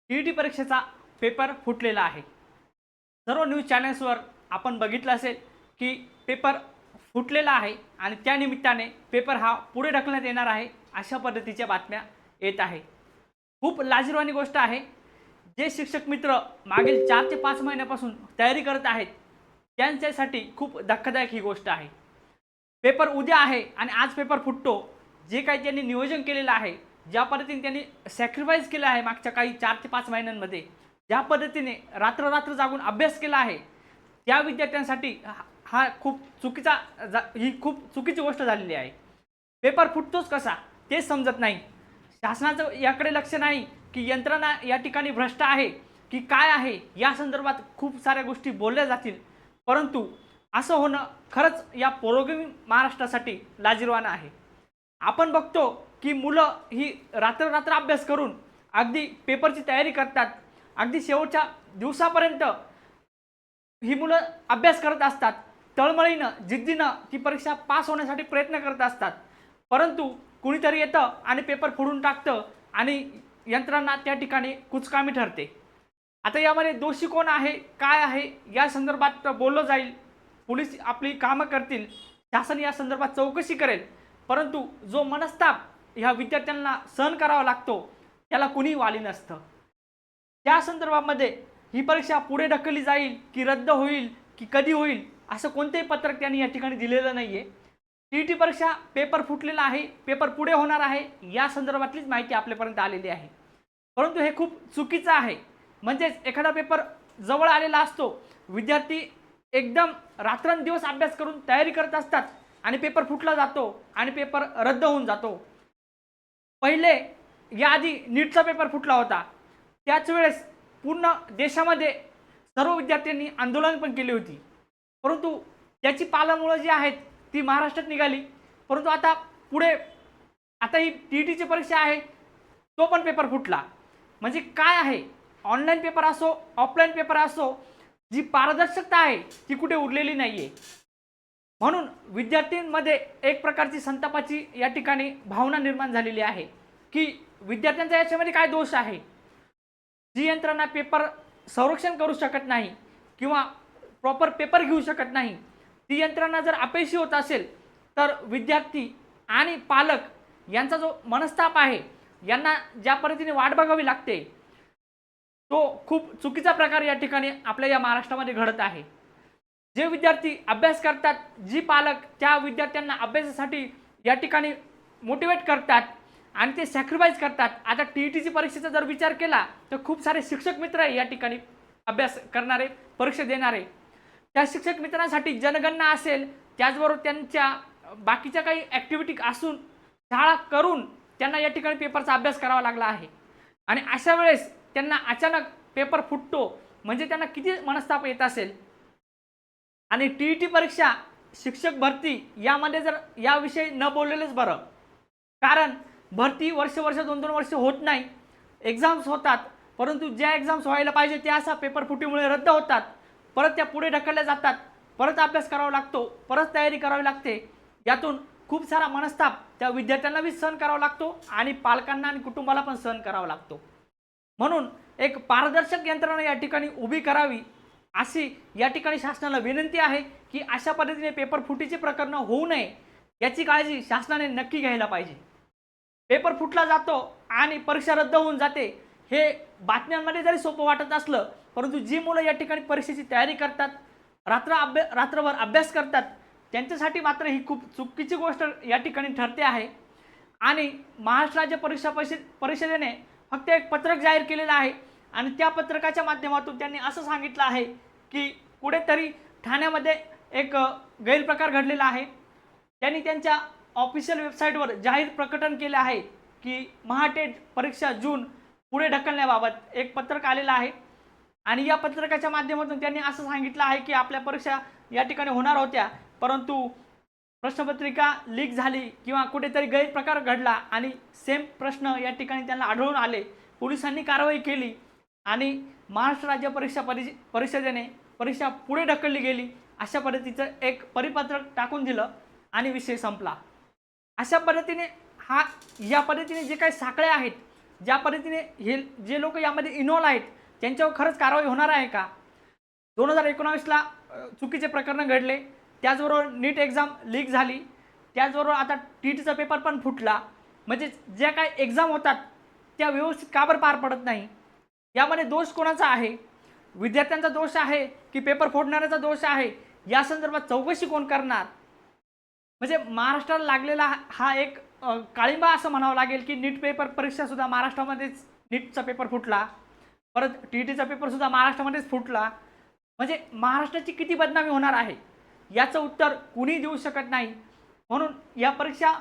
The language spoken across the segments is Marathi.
टी परीक्षेचा पेपर फुटलेला आहे। सर्व न्यूज चॅनल्सवर आपण बघितलं असेल की पेपर फुटलेला आहे आणि त्या निमित्ताने पेपर हा पुढे ढकलण्यात येणार आहे अशा पद्धतीच्या बातम्या येत आहे। खूप लाजिरवाणी गोष्ट आहे। जे शिक्षक मित्र मागील 4 ते 5 महिन्यापासून तयारी करत आहेत त्यांच्यासाठी खूप धक्कादायक ही गोष्ट आहे। पेपर उद्या आहे आणि आज पेपर फुटतो। जे काही त्यांनी नियोजन केलेलं आहे, ज्या पद्धतीने त्यांनी सॅक्रिफाईस केलं आहे मागच्या काही 4 ते 5 महिन्यांमध्ये, ज्या पद्धतीने रात्र जागून अभ्यास केला आहे, त्या विद्यार्थ्यांसाठी हा खूप ही खूप चुकीची गोष्ट झालेली आहे। पेपर फुटतोच कसा ते समजत नाही। शासनाचं याकडे लक्ष नाही की यंत्रणा या ठिकाणी भ्रष्ट आहे की काय आहे, या संदर्भात खूप साऱ्या गोष्टी बोलल्या जातील, परंतु असं होणं खरंच या पुरोगामी महाराष्ट्रासाठी लाजिरवाणं आहे। आपण बघतो की मुलं ही रात्र अभ्यास करून अगदी पेपरची तयारी करतात, अगदी शेवटच्या दिवसापर्यंत ही मुलं अभ्यास करत असतात, तळमळीनं जिद्दीनं ती परीक्षा पास होण्यासाठी प्रयत्न करत असतात, परंतु कुणीतरी येतं आणि पेपर फोडून टाकतं आणि यंत्रणा त्या ठिकाणी कुचकामी ठरते। आता यामध्ये दोषी कोण आहे, काय आहे, या संदर्भात बोललं जाईल, पोलीस आपली कामं करतील, शासन या संदर्भात चौकशी करेल, परंतु जो मनस्ताप ह्या विद्यार्थ्यांना सहन करावा लागतो त्याला कुणीही वाली नसतं। त्या संदर्भामध्ये ही परीक्षा पुढे ढकलली जाईल की रद्द होईल की कधी होईल असं कोणतेही पत्रक त्यांनी या ठिकाणी दिलेलं नाहीये। टी परीक्षा पेपर फुटलेला आहे, पेपर पुढे होणार आहे, या संदर्भातलीच माहिती आपल्यापर्यंत आलेली आहे, परंतु हे खूप चुकीचं आहे। म्हणजेच एखादा पेपर जवळ आलेला असतो, विद्यार्थी एकदम रात्रंदिवस अभ्यास करून तयारी करत असतात आणि पेपर फुटला जातो आणि पेपर रद्द होऊन जातो। पहिले याआधी नीटचा पेपर फुटला होता, त्याच वेळेस पूर्ण देशामध्ये सर्व विद्यार्थ्यांनी आंदोलन पण केली होती, परंतु त्याची पालमुळं जी आहेत ती महाराष्ट्रात निघाली। परंतु आता पुढे आता ही टीईटीची परीक्षा आहे, तो पण पेपर फुटला। म्हणजे काय आहे, ऑनलाईन पेपर असो ऑफलाईन पेपर असो, जी पारदर्शकता आहे ती कुठे उरलेली नाहीये। म्हणून विद्यार्थ्यांमध्ये एक प्रकारची संतापाची या ठिकाणी भावना निर्माण झालेली आहे की विद्यार्थ्यांचा याच्यामध्ये काय दोष आहे। जी यंत्रणा पेपर संरक्षण करू शकत नाही किंवा प्रॉपर पेपर घेऊ शकत नाही, ती यंत्रणा जर अपयशी होत असेल तर विद्यार्थी आणि पालक यांचा जो मनस्ताप आहे, यांना ज्या पद्धतीने वाट बघावी लागते, तो खूप चुकीचा प्रकार या ठिकाणी आपल्या या महाराष्ट्रामध्ये घडत आहे। जे विद्यार्थी अभ्यास करतात, जी पालक त्या विद्यार्थ्यांना अभ्यासासाठी या ठिकाणी मोटिवेट करतात आणि ते सॅक्रिफाईस करतात। आता टीईटीची परीक्षेचा जर विचार केला तर खूप सारे शिक्षक मित्र या ठिकाणी अभ्यास करणारे, परीक्षा देणारे, त्या शिक्षक मित्रांसाठी जनगणना असेल, त्याचबरोबर त्यांच्या बाकीच्या काही ॲक्टिव्हिटी असून शाळा करून त्यांना या ठिकाणी पेपरचा अभ्यास करावा लागला आहे आणि अशा वेळेस त्यांना अचानक पेपर फुटतो म्हणजे त्यांना किती मनस्ताप येत असेल। आणि टीईटी परीक्षा, शिक्षक भरती यामध्ये जर याविषयी न बोललेलंच बरं, कारण भरती वर्ष 2-2 वर्ष होत नाही, एक्झाम्स होतात, परंतु ज्या एक्झाम्स व्हायला पाहिजे त्या असा पेपर फुटीमुळे रद्द होतात, परत त्या पुढे ढकलल्या जातात, परत अभ्यास करावा लागतो, परत तयारी करावी लागते। यातून खूप सारा मनस्ताप त्या विद्यार्थ्यांना भी सहन करावा लागतो आणि पालकांना आणि कुटुंबाला पण सहन करावा लागतो। म्हणून एक पारदर्शक यंत्रणा या ठिकाणी उभी करावी अशी या ठिकाणी शासनाला विनंती आहे की अशा पद्धतीने पेपर फुटीचे प्रकरण होऊ नये याची काळजी शासनाने नक्की घ्यायला पाहिजे। पेपर फुटला जातो आणि परीक्षा रद्द होऊन जाते हे बातम्यांमध्ये जरी सोपं वाटत असलं, परंतु जी मुलं या ठिकाणी परीक्षेची तयारी करतात, रात्रभर अभ्यास करतात, त्यांच्यासाठी मात्र ही खूप चुकीची गोष्ट या ठिकाणी ठरते आहे। आणि महाराष्ट्र राज्य परीक्षा परिषदेने फक्त एक पत्रक जाहीर केलेलं आहे आणि त्या पत्रकाच्या माध्यमातून त्यांनी असं सांगितलं आहे की कुठेतरी ठाण्यामध्ये एक गैरप्रकार घडलेला आहे। त्यांनी त्यांच्या ऑफिशियल वेबसाईटवर जाहीर प्रकटन केले आहे की महाटेट परीक्षा जून पुढे ढकलण्याबाबत एक पत्रक आलेलं आहे आणि या पत्रकाच्या माध्यमातून त्यांनी असं सांगितलं आहे की आपल्या परीक्षा या ठिकाणी होणार होत्या, परंतु प्रश्नपत्रिका लीक झाली किंवा कुठेतरी गैरप्रकार घडला आणि सेम प्रश्न या ठिकाणी त्यांना आढळून आले। पोलिसांनी कारवाई केली आणि महाराष्ट्र राज्य परीक्षा परिषदेने परीक्षा पुढे ढकलली गेली अशा पद्धतीचं एक परिपत्रक टाकून दिलं आणि विषय संपला। अशा पद्धतीने या पद्धतीने जे काही साखळ्या आहेत ज्या पद्धतीने हे जे लोक यामध्ये इन्व्हॉल्व आहेत त्यांच्यावर खरंच कारवाई होणार आहे का? 2019ला चुकीचे प्रकरण घडले, त्याचबरोबर नीट एक्झाम लीक झाली, त्याचबरोबर आता TETचा पेपर पण फुटला. म्हणजे ज्या काही एक्झाम होतात त्या व्यवस्थित का बरं पार पडत नाही? यामध्ये दोष कोणाचा आहे? विद्यार्थ्यांचा दोष आहे की पेपर फोडणाऱ्याचा दोष आहे? या संदर्भात चौकशी कोण करणार? म्हणजे महाराष्ट्राला लागलेला हा एक काळिंबा असं म्हणावं लागेल की नीट पेपर परीक्षासुद्धा महाराष्ट्रामध्येच नीटचा पेपर फुटला, परत TETचा पेपरसुद्धा महाराष्ट्रामध्येच फुटला. म्हणजे महाराष्ट्राची किती बदनामी होणार आहे याचं उत्तर कुणी देऊ शकत नाही. म्हणून या परीक्षा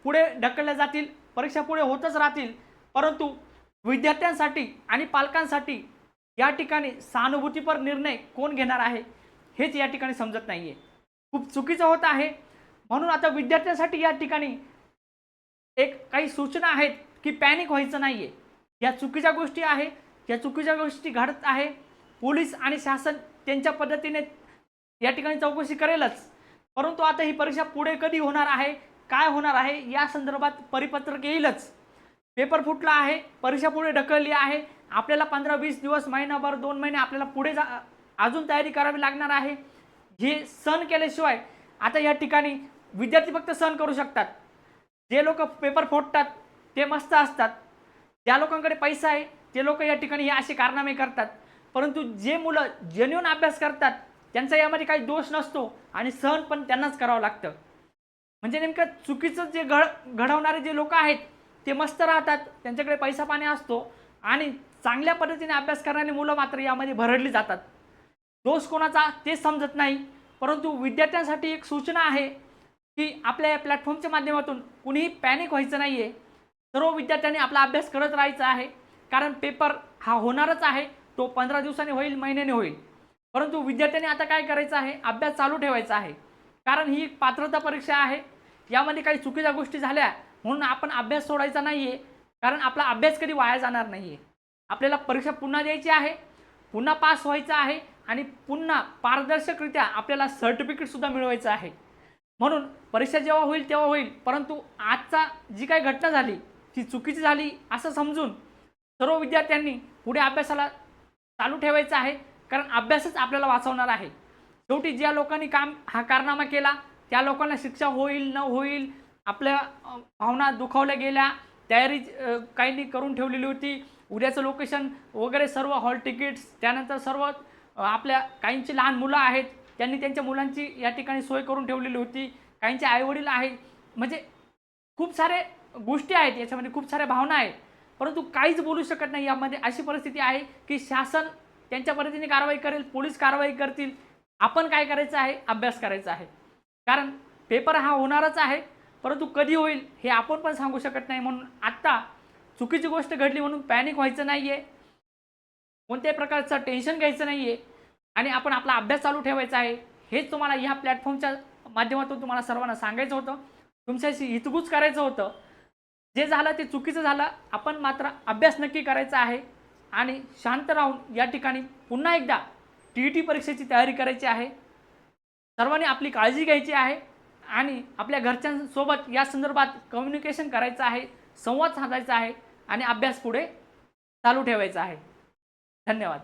पुढे ढकलल्या जातील, परीक्षा पुढे होतच राहतील, परंतु विद्यार्थ्यांसाठी आणि पालकांसाठी या ठिकाणी सहानुभूतीपर निर्णय कोण घेणार आहे हेच या ठिकाणी समजत नाही आहे. खूप चुकीचं होत आहे. म्हणून आता विद्यार्थ्यांसाठी या ठिकाणी एक काही सूचना आहेत की पॅनिक व्हायचं नाही आहे. या चुकीच्या गोष्टी आहे, या चुकीच्या गोष्टी घडत आहे. पोलीस आणि शासन त्यांच्या पद्धतीने या ठिकाणी चौकशी करेलच, परंतु आता ही परीक्षा पुढे कधी होणार आहे, काय होणार आहे या संदर्भात परिपत्रक येईलच. पेपर फुटला आहे, परीक्षा पुढे ढकलली आहे, आपल्याला 15-20 दिवस, महिनाभर, 2 महिने आपल्याला पुढे अजून तयारी करावी लागणार आहे. हे सहन केल्याशिवाय आता या ठिकाणी विद्यार्थी फक्त सहन करू शकतात. जे लोक पेपर फोडतात ते मस्त असतात, ज्या लोकांकडे पैसा आहे ते लोक या ठिकाणी हे असे कारनामे करतात, परंतु जे मुलं जेन्युइन अभ्यास करतात त्यांचा यामध्ये काही दोष नसतो आणि सहन पण त्यांनाच करावं लागतं. म्हणजे नेमकं चुकीचं जे घडवणारे जे लोक आहेत ते मस्त राहतात, त्यांच्याकडे पैसा पाणी असतो आणि चांगल्या पद्धतीने अभ्यास करणारी मुलं मात्र यामध्ये भरडली जातात. दोष कोणाचा ते समजत नाही. परंतु विद्यार्थ्यांसाठी एक सूचना आहे की आपल्या या प्लॅटफॉर्मच्या माध्यमातून कुणीही पॅनिक व्हायचं नाही आहे. सर्व विद्यार्थ्यांनी आपला अभ्यास करत राहायचा आहे, कारण पेपर हा होणारच आहे. तो 15 दिवसांनी होईल, महिन्याने होईल, परंतु विद्यार्थ्यांनी आता काय करायचं आहे, अभ्यास चालू ठेवायचा आहे. कारण ही एक पात्रता परीक्षा आहे, यामध्ये काही चुकीच्या गोष्टी झाल्या म्हणून आपण अभ्यास सोडायचा नाही आहे, कारण आपला अभ्यास कधी वाया जाणार नाही आहे. आपल्याला परीक्षा पुन्हा द्यायची आहे, पुन्हा पास व्हायचं आहे आणि पुन्हा पारदर्शकरित्या आपल्याला सर्टिफिकेटसुद्धा मिळवायचं आहे. म्हणून परीक्षा जेव्हा होईल तेव्हा होईल, परंतु आजचा जी काही घटना झाली ती चुकीची झाली असं समजून सर्व विद्यार्थ्यांनी पुढे अभ्यासाला चालू ठेवायचं आहे, कारण अभ्यासच आपल्याला वाचवणार आहे. शेवटी ज्या लोकांनी हा कारनामा केला त्या लोकांना शिक्षा होईल न होईल, आपल्या भावना दुखावल्या गेल्या, तयारी काहींनी करून ठेवलेली होती, उद्याचं लोकेशन वगैरे सर्व, हॉल तिकीट्स, त्यानंतर सर्व आपल्या काहींची लहान मुलं आहेत त्यांनी त्यांच्या मुलांची या ठिकाणी सोय करून ठेवलेली होती, काहींचे आईवडील आहेत. म्हणजे खूप सारे गोष्टी आहेत याच्यामध्ये, खूप साऱ्या भावना आहेत, परंतु काहीच बोलू शकत नाही. यामध्ये अशी परिस्थिती आहे की शासन त्यांच्या पद्धतीने कारवाई करेल, पोलीस कारवाई करतील. आपण काय करायचं आहे, अभ्यास करायचा आहे, कारण पेपर हा होणारच आहे, परंतु कधी होईल हे आपण पण सांगू शकत नाही. म्हणून आत्ता चुकीची गोष्ट घडली म्हणून पॅनिक व्हायचं नाही आहे, कोणत्याही प्रकारचं टेन्शन घ्यायचं नाही आहे आणि आपण आपला अभ्यास चालू ठेवायचा आहे. हेच तुम्हाला ह्या प्लॅटफॉर्मच्या माध्यमातून तुम्हाला सर्वांना सांगायचं होतं, तुमच्याशी हितगुज करायचं होतं. जे झालं ते चुकीचं झालं, आपण मात्र अभ्यास नक्की करायचा आहे आणि शांत राहून या ठिकाणी पुन्हा एकदा TET परीक्षेची तयारी करायची आहे. सर्वांनी आपली काळजी घ्यायची आहे आणि आपल्या घरच्यांसोबत या संदर्भात कम्युनिकेशन करायचं आहे, संवाद साधायचा आहे आणि अभ्यास पुढे चालू ठेवायचा आहे. धन्यवाद.